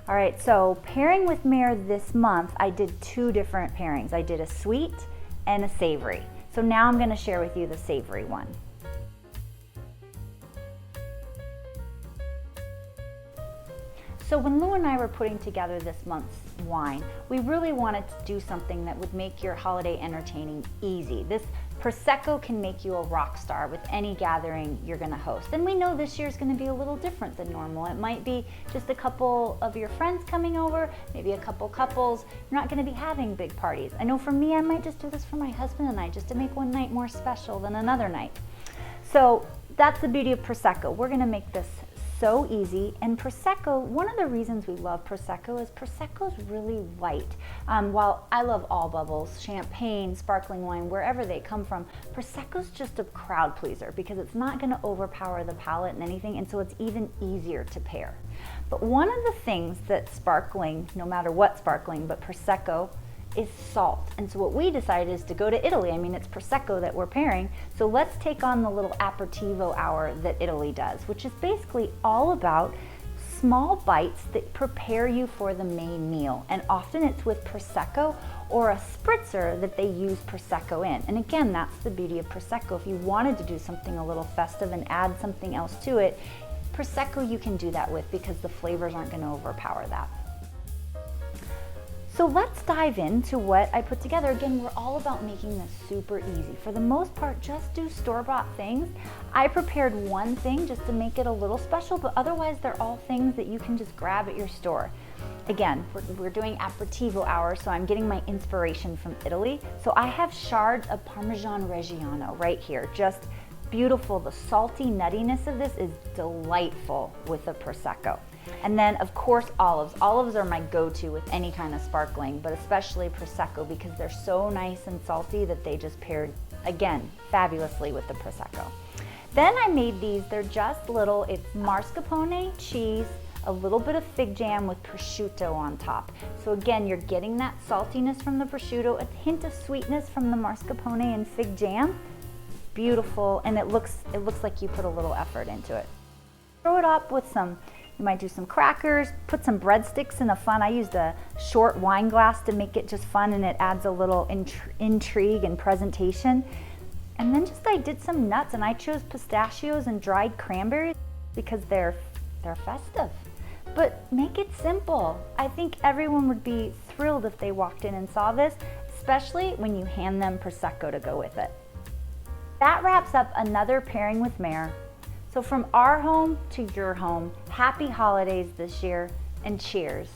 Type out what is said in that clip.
All right, so pairing with Mare this month, I did 2 different pairings. I did a sweet and a savory. So now I'm gonna share with you the savory one. So when Lou and I were putting together this month's wine, we really wanted to do something that would make your holiday entertaining easy. This Prosecco can make you a rock star with any gathering you're gonna host. And we know this year's gonna be a little different than normal. It might be just a couple of your friends coming over, maybe a couple couples. You're not gonna be having big parties. I know for me, I might just do this for my husband and I, just to make one night more special than another night. So that's the beauty of Prosecco. We're gonna make this so easy. And Prosecco, one of the reasons we love Prosecco is Prosecco's really light. While I love all bubbles, champagne, sparkling wine, wherever they come from, Prosecco's just a crowd pleaser because it's not gonna overpower the palate and anything, and so it's even easier to pair. But one of the things that sparkling, no matter what sparkling, but Prosecco, is salt. And so what we decided is to go to Italy. I mean, it's Prosecco that we're pairing, so let's take on the little aperitivo hour that Italy does, which is basically all about small bites that prepare you for the main meal. And often it's with Prosecco or a spritzer that they use Prosecco in. And again, that's the beauty of Prosecco. If you wanted to do something a little festive and add something else to it, Prosecco you can do that with because the flavors aren't going to overpower that. So let's dive into what I put together. Again, we're all about making this super easy. For the most part, just do store-bought things. I prepared one thing just to make it a little special, but otherwise they're all things that you can just grab at your store. Again, we're doing aperitivo hour, so I'm getting my inspiration from Italy. So I have shards of Parmesan Reggiano right here, just beautiful. The salty nuttiness of this is delightful with a Prosecco. And then of course olives. Olives are my go-to with any kind of sparkling, but especially Prosecco because they're so nice and salty that they just paired, again, fabulously with the Prosecco. Then I made these, they're just little, it's mascarpone cheese, a little bit of fig jam with prosciutto on top. So again, you're getting that saltiness from the prosciutto, a hint of sweetness from the mascarpone and fig jam. Beautiful, and it looks like you put a little effort into it. Throw it up with some, you might do some crackers, put some breadsticks in a fun, I used a short wine glass to make it just fun and it adds a little intrigue and presentation. And then just I did some nuts and I chose pistachios and dried cranberries because they're festive. But make it simple. I think everyone would be thrilled if they walked in and saw this, especially when you hand them Prosecco to go with it. That wraps up another pairing with Mare. So from our home to your home, happy holidays this year and cheers.